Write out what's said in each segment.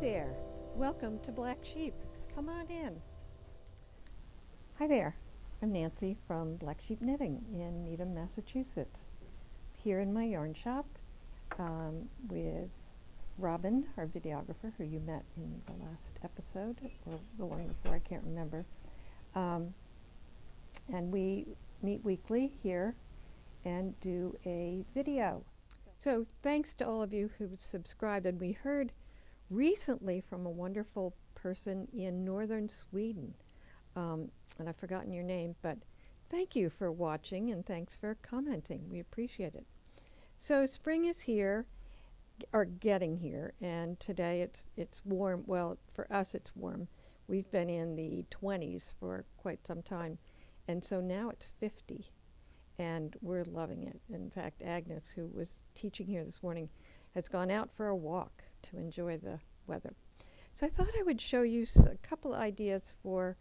there. Welcome to Black Sheep. Come on in. Hi there. I'm Nancy from Black Sheep Knitting in Needham, Massachusetts. Here in my yarn shop with Robin, our videographer, who you met in the last episode, or the one before, I can't remember. And we meet weekly here and do a video. So thanks to all of you who subscribed, and we heard recently from a wonderful person in northern Sweden, and I've forgotten your name, but thank you for watching and thanks for commenting. We appreciate it. So spring is here, or getting here, and today it's warm. Well, for us it's warm. We've been in the 20s for quite some time, and so now it's 50, and we're loving it. In fact, Agnes, who was teaching here this morning, has gone out for a walk to enjoy the weather. So I thought I would show you a couple ideas for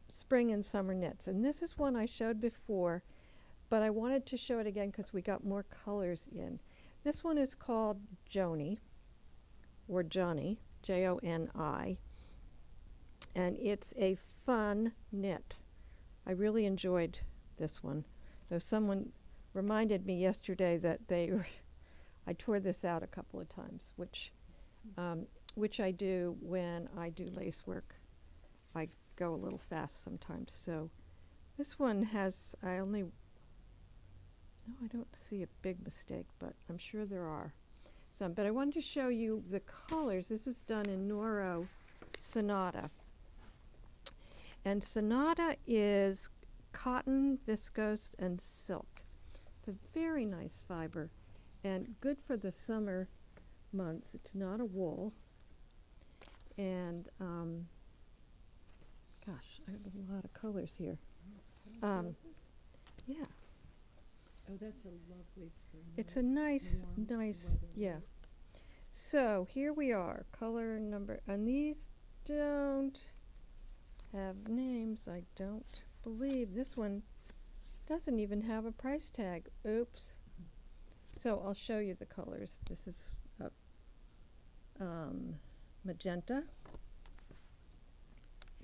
spring and summer knits. And this is one I showed before, but I wanted to show it again because we got more colors in. This one is called Joni, or Johnny, Joni, and it's a fun knit. I really enjoyed this one. Though someone reminded me yesterday that I tore this out a couple of times, which I do when I do lace work. I go a little fast sometimes. So this one has, I don't see a big mistake, but I'm sure there are some. But I wanted to show you the colors. This is done in Noro Sonata. And Sonata is cotton, viscose, and silk. It's a very nice fiber and good for the summer months. It's not a wool. And gosh, I have a lot of colors here. Yeah. Oh, that's a lovely spring. It's a nice, yeah. So here we are, color number, and these don't have names, I don't believe. This one doesn't even have a price tag. Oops. So I'll show you the colors. This is magenta.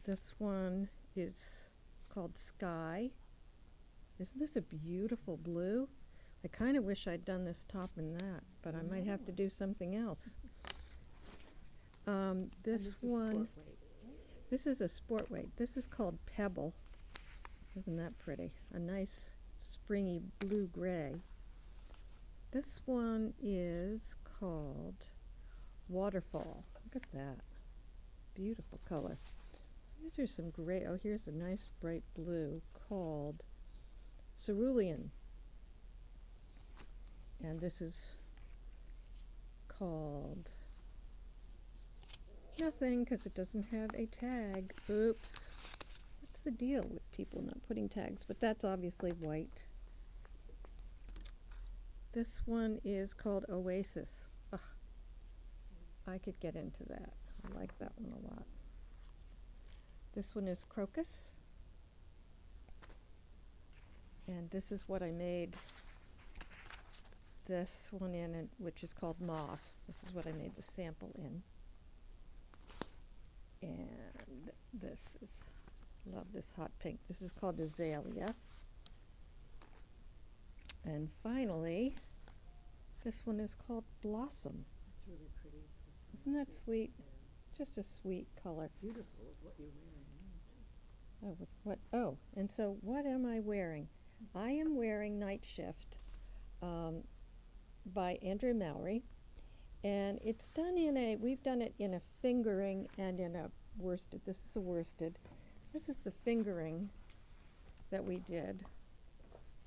This one is called Sky. Isn't this a beautiful blue? I kind of wish I'd done this top in that, but I might have to do something else. This one, this is a sport weight. This is called Pebble. Isn't that pretty? A nice springy blue-gray. This one is called Waterfall. Look at that. Beautiful color. So these are some great, oh, here's a nice bright blue called Cerulean. And this is called nothing because it doesn't have a tag. Oops. What's the deal with people not putting tags? But that's obviously white. This one is called Oasis. Ugh, I could get into that. I like that one a lot. This one is Crocus. And this is what I made this one in, which is called Moss. This is what I made the sample in. And this is, love this hot pink. This is called Azalea. And finally, this one is called Blossom. That's really pretty. Isn't that sweet? Yeah. Just a sweet color. Beautiful with what you're wearing. Oh, with what? Oh, and so what am I wearing? I am wearing Night Shift by Andrea Mowry, and it's done in a, we've done it in a fingering and in a worsted. This is a worsted. This is the fingering that we did,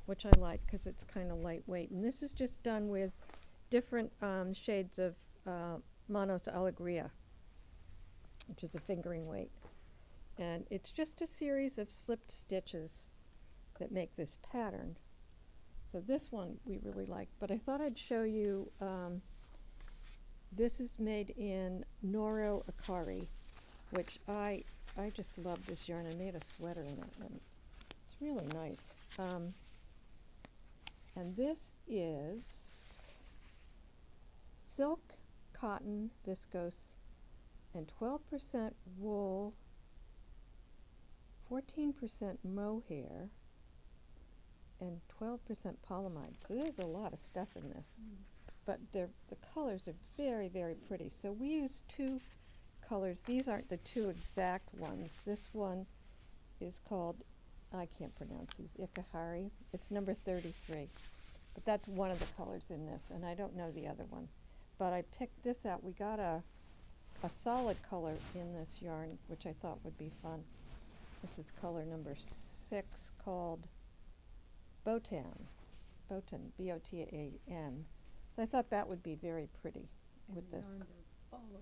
which I like because it's kind of lightweight. And this is just done with different shades of Manos Alegria, which is a fingering weight. And it's just a series of slipped stitches that make this pattern. So this one we really like, but I thought I'd show you, this is made in Noro Akari, which I just love this yarn. I made a sweater in it, and it's really nice. And this is silk, cotton, viscose, and 12% wool, 14% mohair, and 12% polyamide. So there's a lot of stuff in this. But the colors are very, very pretty. So we use two colors. These aren't the two exact ones. This one is called, I can't pronounce these, Ikahari. It's number 33. But that's one of the colors in this, and I don't know the other one. But I picked this out. We got a solid color in this yarn, which I thought would be fun. This is color number 6, called Botan, B-O-T-A-N. So I thought that would be very pretty with this. And the yarn does all the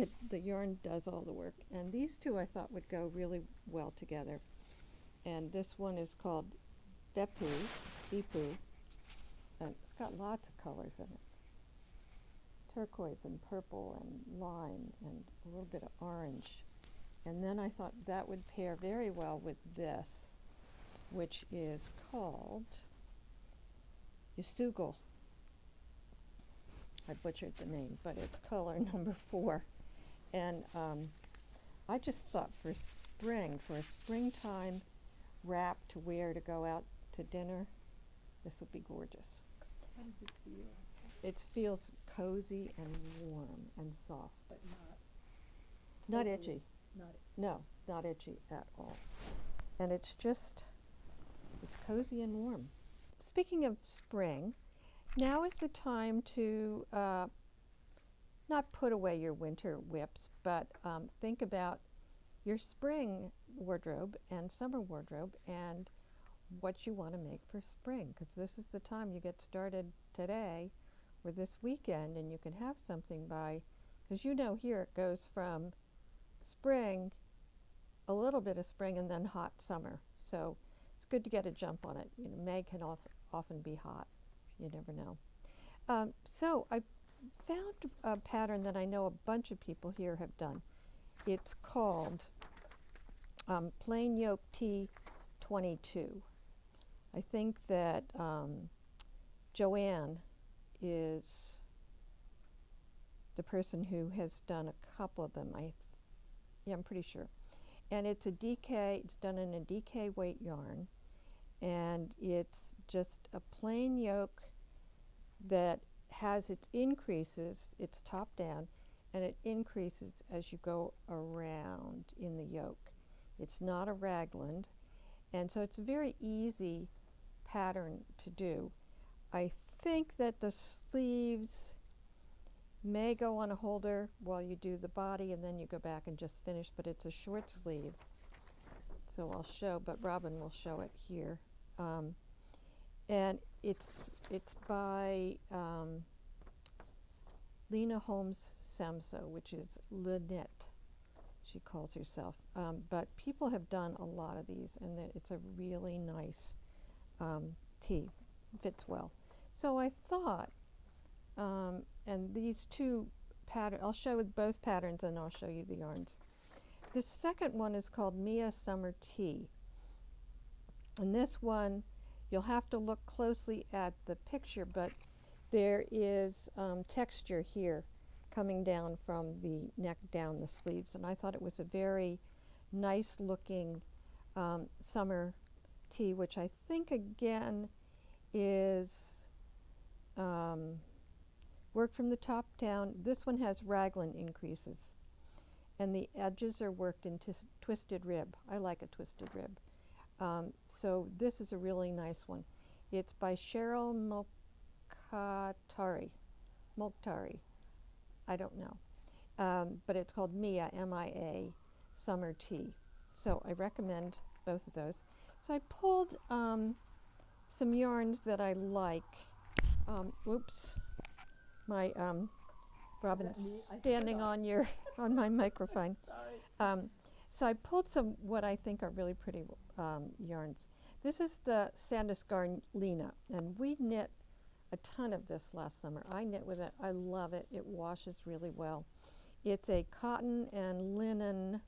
work. The yarn does all the work. And these two I thought would go really well together. And this one is called Bipu, and it's got lots of colors in it. Turquoise and purple and lime and a little bit of orange. And then I thought that would pair very well with this, which is called Yasugal. I butchered the name, but it's color number 4. And I just thought for spring, for a springtime wrap to wear to go out to dinner, this would be gorgeous. How does it feel? It feels cozy and warm and soft. But Not totally itchy. not No, not itchy at all. And it's just, it's cozy and warm. Speaking of spring, now is the time to not put away your winter whips, but think about your spring wardrobe and summer wardrobe and what you want to make for spring, because this is the time you get started today or this weekend, and you can have something by, because you know here it goes from spring, a little bit of spring, and then hot summer. So it's good to get a jump on it. You know, May can often be hot. You never know. So I found a pattern that I know a bunch of people here have done. It's called Plain Yoke T22. I think that Joanne is the person who has done a couple of them. I'm pretty sure. And it's a DK, it's done in a DK weight yarn, and it's just a plain yoke that has its increases, it's top down, and it increases as you go around in the yoke. It's not a raglan, and so it's a very easy pattern to do. I think that the sleeves may go on a holder while you do the body, and then you go back and just finish, but it's a short sleeve. So I'll show, but Robin will show it here. And it's by Lena Holmes Samso, which is Lynette, she calls herself. But people have done a lot of these, and it's a really nice tee, fits well. So I thought, and these two patterns, I'll show with both patterns and I'll show you the yarns. The second one is called Mia Summer Tea. And this one, you'll have to look closely at the picture, but there is texture here coming down from the neck down the sleeves. And I thought it was a very nice looking summer tee, which I think again is worked from the top down. This one has raglan increases, and the edges are worked into twisted rib. I like a twisted rib. So this is a really nice one. It's by Cheryl Mokhtarri. I don't know. But it's called Mia, M-I-A, Summer Tea. So I recommend both of those. So I pulled some yarns that I like. Oops. My Robin's standing on on my microphone. Sorry. So I pulled some what I think are really pretty yarns. This is the Sandus Garlina, and we knit a ton of this last summer. I knit with it. I love it. It washes really well. It's a cotton and linen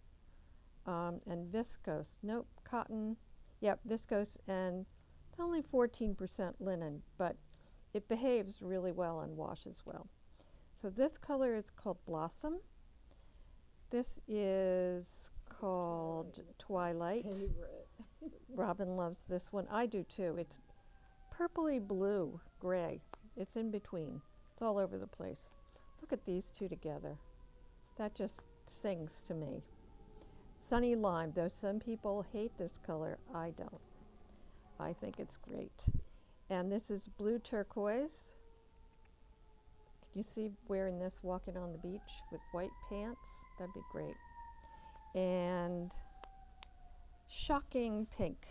and viscose. Nope, cotton. Yep, viscose, and it's only 14% linen, but it behaves really well and washes well. So this color is called Blossom, This is called Twilight. Favorite. Robin loves this one. I do too. It's purpley blue, gray. It's in between. It's all over the place. Look at these two together. That just sings to me. Sunny lime, though some people hate this color, I don't. I think it's great. And this is blue turquoise. Can you see wearing this walking on the beach with white pants? That'd be great. And shocking pink.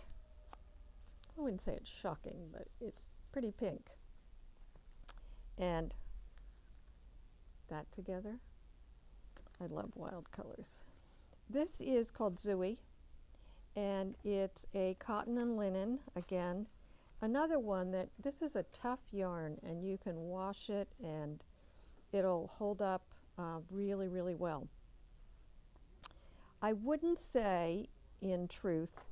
I wouldn't say it's shocking, but it's pretty pink. And that together. I love wild colors. This is called Zooey, and it's a cotton and linen. Again, another one that this is a tough yarn, and you can wash it and it'll hold up really, really well. I wouldn't say, in truth,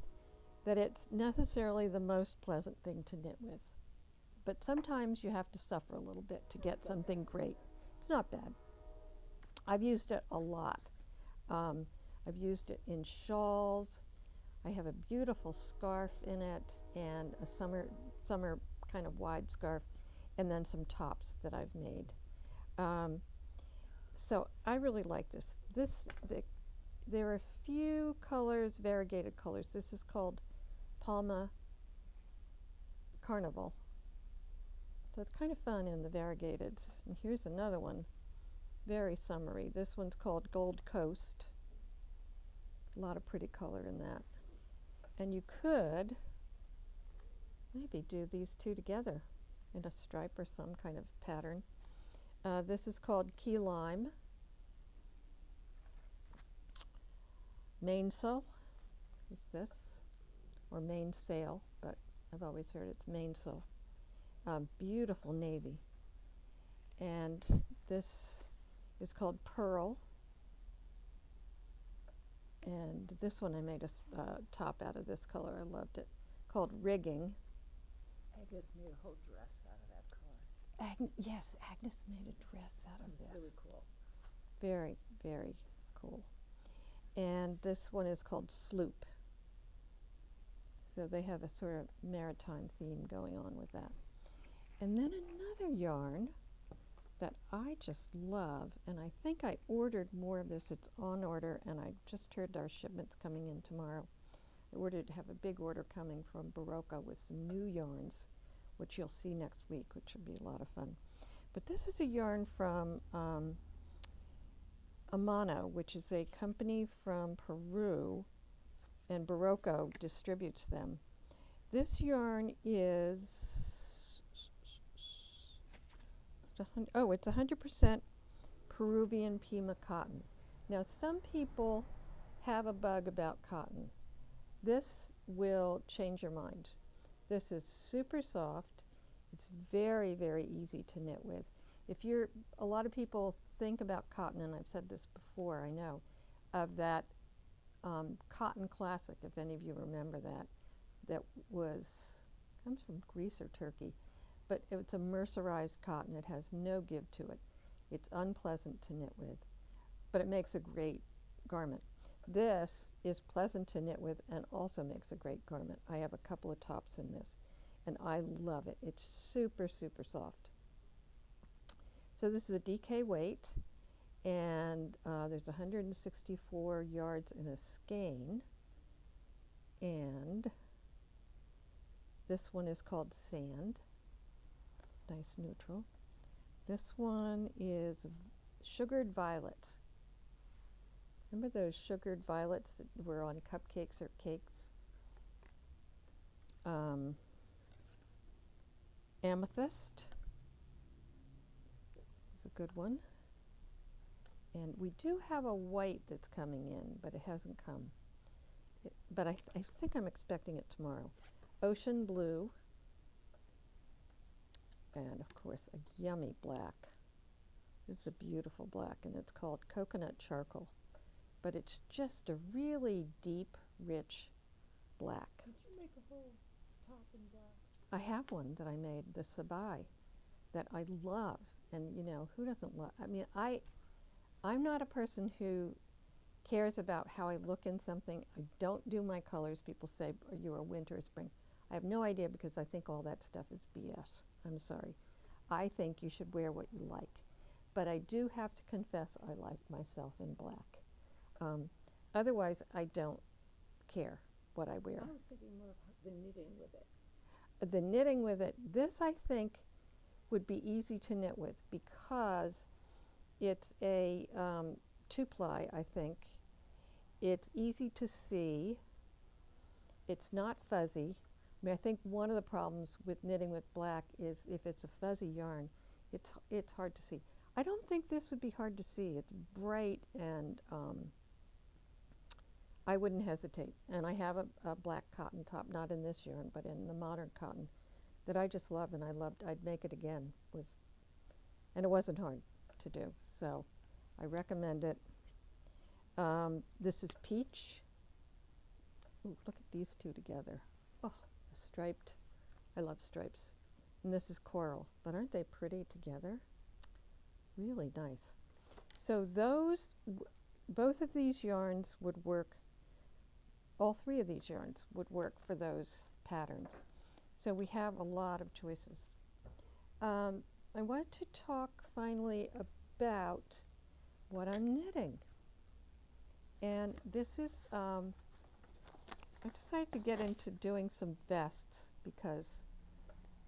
that it's necessarily the most pleasant thing to knit with, but sometimes you have to suffer a little bit to get something great. It's not bad. I've used it a lot. I've used it in shawls. I have a beautiful scarf in it, and a summer kind of wide scarf, and then some tops that I've made. So I really like this. There are a few colors, variegated colors. This is called Palma Carnival. So it's kind of fun in the variegateds. And here's another one, very summery. This one's called Gold Coast. A lot of pretty color in that. And you could maybe do these two together in a stripe or some kind of pattern. This is called Key Lime. Mainsail is this, or mainsail, but I've always heard it's mainsail. Beautiful navy. And this is called Pearl. And this one I made a top out of this color. I loved it. Called Rigging. Agnes made a whole dress out of that color. Yes, Agnes made a dress out of this. It's really cool. Very, very cool. And this one is called Sloop. So they have a sort of maritime theme going on with that. And then another yarn that I just love, and I think I ordered more of this. It's on order, and I just heard our shipment's coming in tomorrow. I ordered to have a big order coming from Barocca with some new yarns, which you'll see next week, which will be a lot of fun. But this is a yarn from Amano, which is a company from Peru, and Barocca distributes them. This yarn is, it's 100% Peruvian Pima cotton. Now, some people have a bug about cotton. This will change your mind. This is super soft. It's very, very easy to knit with. A lot of people think about cotton, and I've said this before, I know, of that cotton classic, if any of you remember that comes from Greece or Turkey, but it's a mercerized cotton. It has no give to it. It's unpleasant to knit with, but it makes a great garment. This is pleasant to knit with and also makes a great garment. I have a couple of tops in this, and I love it. It's super, super soft. So this is a DK weight, and there's 164 yards in a skein, and this one is called Sand. Nice neutral. This one is Sugared Violet. Remember those sugared violets that were on cupcakes or cakes? Amethyst is a good one. And we do have a white that's coming in, but it hasn't come. But I think I'm expecting it tomorrow. Ocean Blue. And of course, a yummy black. This is a beautiful black, and it's called Coconut Charcoal. But it's just a really deep, rich black. Did you make a whole top in black? I have one that I made, the Sabai, that I love. And you know, who doesn't love? I mean, I'm not a person who cares about how I look in something. I don't do my colors. People say, are you a winter or spring? I have no idea because I think all that stuff is BS. I'm sorry. I think you should wear what you like. But I do have to confess I like myself in black. Otherwise, I don't care what I wear. I was thinking more of the knitting with it. The knitting with it, this I think would be easy to knit with because it's a 2-ply, I think. It's easy to see. It's not fuzzy. I mean, I think one of the problems with knitting with black is if it's a fuzzy yarn, it's hard to see. I don't think this would be hard to see. It's bright and I wouldn't hesitate. And I have a black cotton top, not in this yarn, but in the modern cotton that I just love, and I'd make it again. And it wasn't hard to do, so I recommend it. This is peach. Ooh, look at these two together. Oh, striped. I love stripes. And this is coral, but aren't they pretty together? Really nice. So both of these yarns would work, all three of these yarns would work for those patterns. So we have a lot of choices. I want to talk finally about what I'm knitting. And this is, I decided to get into doing some vests because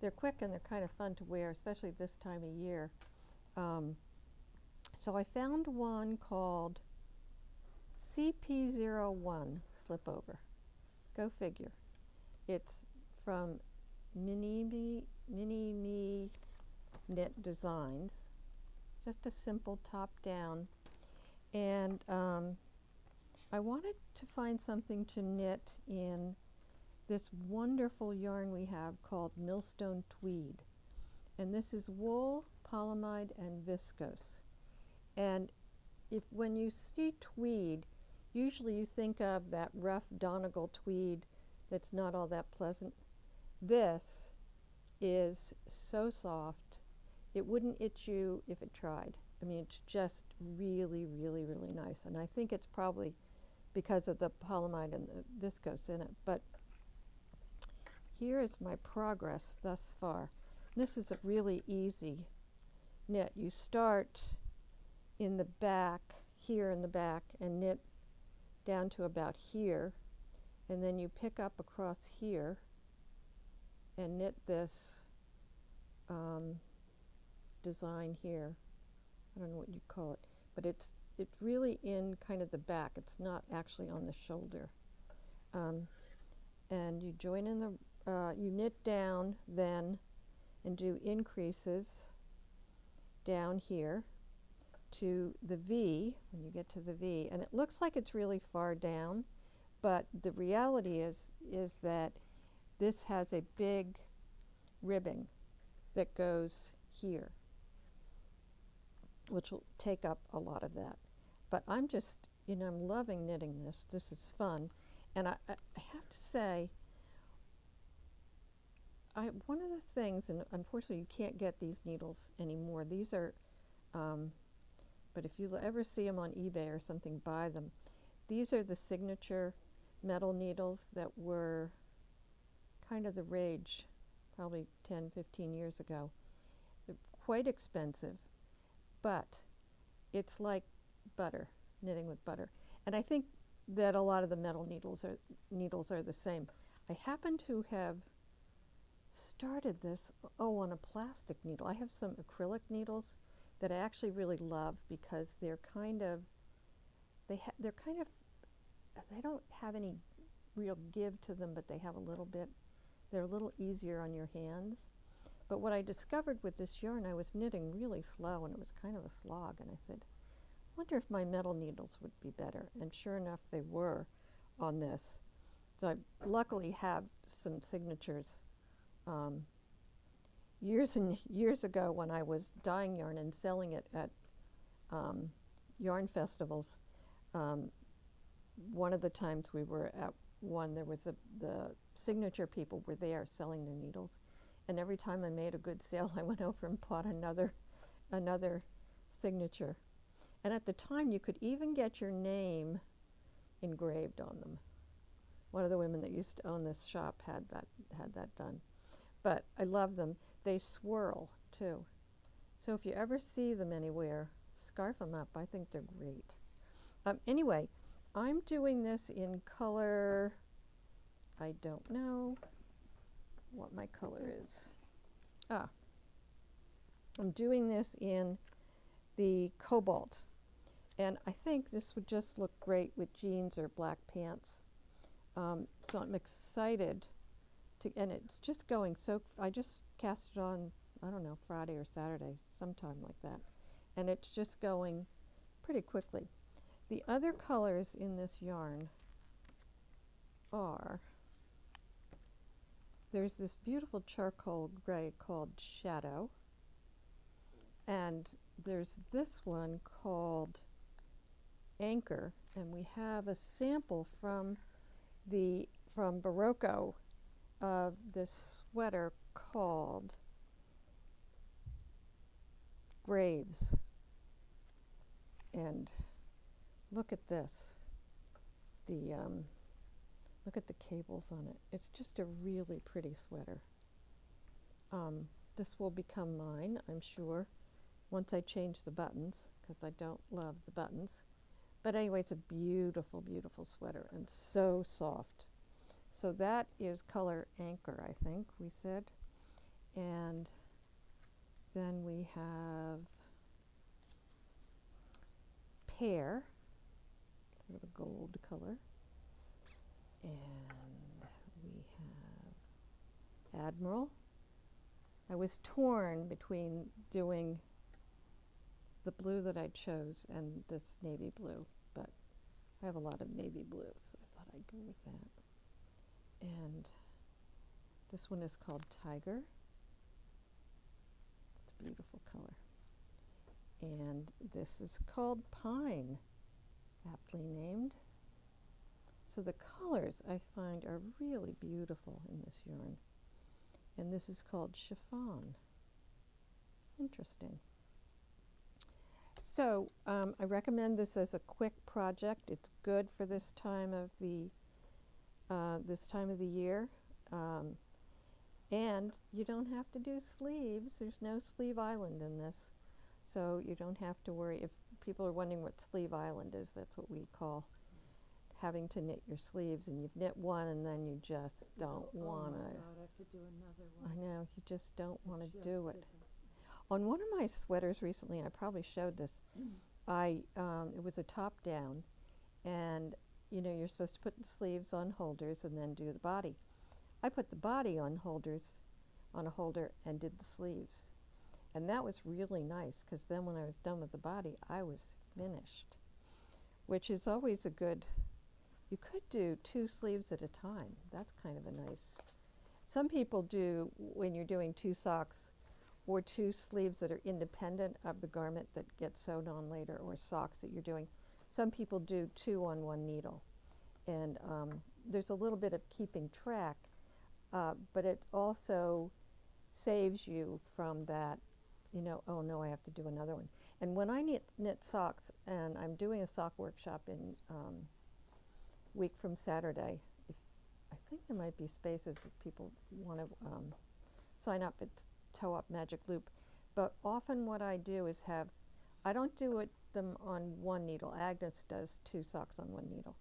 they're quick and they're kind of fun to wear, especially this time of year. So I found one called CP01 Slipover. Go figure. It's from Mini Me Knit Designs. Just a simple top down. And I wanted to find something to knit in this wonderful yarn we have called Millstone Tweed. And this is wool, polyamide, and viscose. And when you see tweed, usually you think of that rough Donegal tweed that's not all that pleasant. This is so soft, it wouldn't itch you if it tried. I mean, it's just really, really, really nice. And I think it's probably because of the polyamide and the viscose in it. But here is my progress thus far. This is a really easy knit. You start in the back, here in the back, and knit down to about here. And then you pick up across here and knit this design here. I don't know what you'd call it, but it's really in kind of the back. It's not actually on the shoulder. And you join in the, you knit down then and do increases down here to the V, when you get to the V. And it looks like it's really far down, but the reality is that this has a big ribbing that goes here, which will take up a lot of that. But I'm just, I'm loving knitting this. This is fun. And I have to say, one of the things, and unfortunately you can't get these needles anymore. These are, but if you ever see them on eBay or something, buy them. These are the signature metal needles that were kind of the rage probably 10, 15 years ago. They're quite expensive, but it's like butter, knitting with butter. And I think that a lot of the metal needles are the same. I happen to have started this, on a plastic needle. I have some acrylic needles that I actually really love because they're kind of, they don't have any real give to them, but they have a little bit, they're a little easier on your hands. But what I discovered with this yarn, I was knitting really slow and it was kind of a slog, and I said, I wonder if my metal needles would be better. And sure enough, they were on this. So I luckily have some signatures. Years and years ago when I was dyeing yarn and selling it at yarn festivals, one of the times we were at one, there was the signature people were there selling their needles. And every time I made a good sale, I went over and bought another signature. And at the time, you could even get your name engraved on them. One of the women that used to own this shop had that done. But I love them. They swirl too. So if you ever see them anywhere, scarf them up. I think they're great. Anyway, I'm doing this in color, I don't know what my color is. I'm doing this in the cobalt. And I think this would just look great with jeans or black pants. So I'm excited to, and it's just going so, I just cast it on, I don't know, Friday or Saturday, sometime like that. And it's just going pretty quickly. The other colors in this yarn are, there's this beautiful charcoal gray called Shadow. And there's this one called Anchor, and we have a sample from Barocco of this sweater called Graves. And look at this. Look at the cables on it. It's just a really pretty sweater. This will become mine, I'm sure, once I change the buttons, because I don't love the buttons. But anyway, it's a beautiful, beautiful sweater and so soft. So that is color Anchor, I think we said. And then we have Pear, sort of a gold color. And we have Admiral. I was torn between doing the blue that I chose and this navy blue, but I have a lot of navy blue, so I thought I'd go with that. And this one is called Tiger. It's a beautiful color. And this is called Pine, aptly named. So the colors I find are really beautiful in this yarn. And this is called Chiffon. Interesting. So I recommend this as a quick project. It's good for this time of the year, and you don't have to do sleeves. There's no sleeve island in this, so you don't have to worry. If people are wondering what sleeve island is, that's what we call having to knit your sleeves, and you've knit one, and then you just don't want to. Oh my God, I have to do another one. I know, you just don't want to do it. On one of my sweaters recently, I probably showed this, it was a top down, and you're supposed to put the sleeves on holders and then do the body. I put the body on holders, on a holder, and did the sleeves. And that was really nice, because then when I was done with the body, I was finished, which is always a good, you could do 2 sleeves at a time. That's kind of a nice, some people do, when you're doing 2 socks, or 2 sleeves that are independent of the garment that gets sewed on later, or socks that you're doing. Some people do 2 on 1 needle. And there's a little bit of keeping track, but it also saves you from that, oh no, I have to do another one. And when I knit socks, and I'm doing a sock workshop in week from Saturday, I think there might be spaces if people want to sign up. It's Toe Up Magic Loop. But often what I do is I don't do them on 1 needle. Agnes does 2 socks on 1 needle.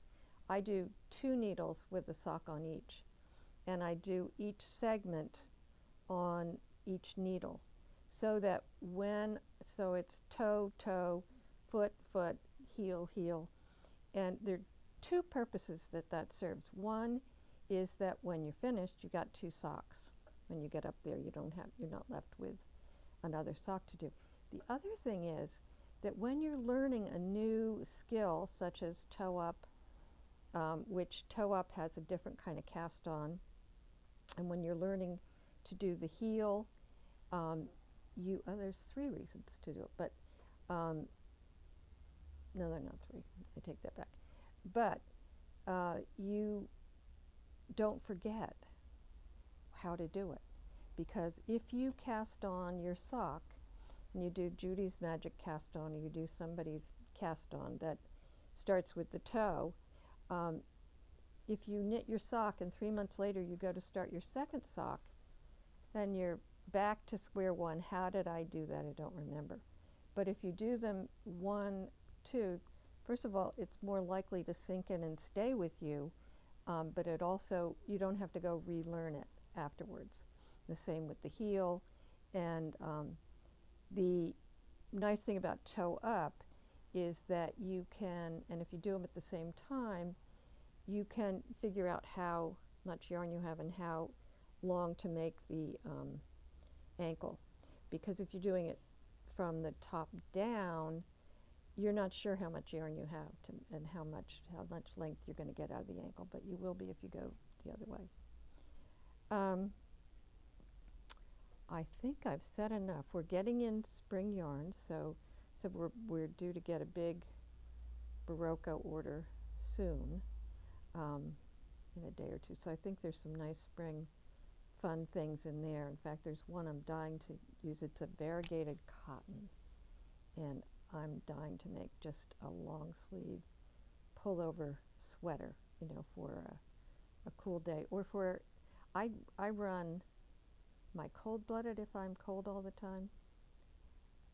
I do 2 needles with a sock on each, and I do each segment on each needle, so that so it's toe, toe, foot, foot, heel, heel, and there are 2 purposes that serves. One is that when you're finished, you got 2 socks. When you get up there, you're not left with another sock to do. The other thing is that when you're learning a new skill, such as toe up, which toe up has a different kind of cast on, and when you're learning to do the heel, there's 3 reasons to do it, but no, they're not 3. I take that back. But you don't forget how to do it, because if you cast on your sock and you do Judy's magic cast on, or you do somebody's cast on that starts with the toe. If you knit your sock and 3 months later you go to start your second sock, then you're back to square one. How did I do that? I don't remember. But if you do them 1, 2, first of all, it's more likely to sink in and stay with you, but it also, you don't have to go relearn it afterwards. The same with the heel. And the nice thing about toe up is that you can, and if you do them at the same time, you can figure out how much yarn you have and how long to make the ankle. Because if you're doing it from the top down, you're not sure how much yarn you have and how much length you're going to get out of the ankle, but you will be if you go the other way. I think I've said enough. We're getting in spring yarn, so we're due to get a big Barocco order soon, in a day or two. So I think there's some nice spring fun things in there. In fact, there's one I'm dying to use. It's a variegated cotton, and I'm dying to make just a long sleeve pullover sweater, you know, for a cool day, or for, I run my cold-blooded if I'm cold all the time.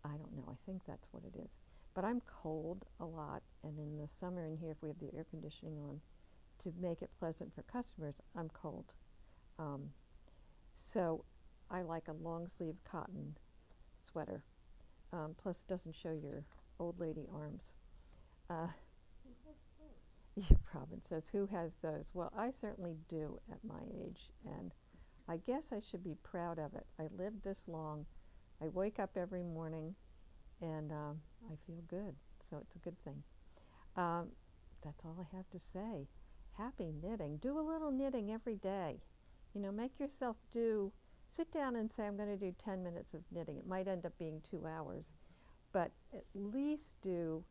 I don't know, I think that's what it is. But I'm cold a lot, and in the summer in here, if we have the air conditioning on, to make it pleasant for customers, I'm cold. So I like a long sleeve cotton sweater. Plus it doesn't show your old lady arms. Who has those? Your province says, who has those? Well, I certainly do at my age, and I guess I should be proud of it. I lived this long. I wake up every morning, and I feel good, so it's a good thing. That's all I have to say. Happy knitting. Do a little knitting every day. You know, make yourself sit down and say, I'm going to do 10 minutes of knitting. It might end up being 2 hours, but at least do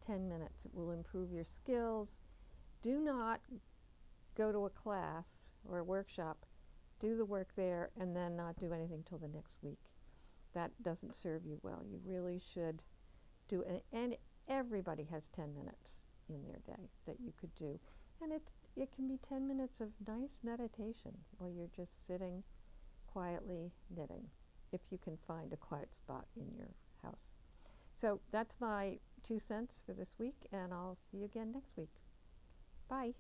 10 minutes. It will improve your skills. Do not go to a class or a workshop, do the work there, and then not do anything till the next week. That doesn't serve you well. You really should do it. And everybody has 10 minutes in their day that you could do. And it can be 10 minutes of nice meditation while you're just sitting quietly knitting, if you can find a quiet spot in your house. So that's my 2 cents for this week, and I'll see you again next week. Bye.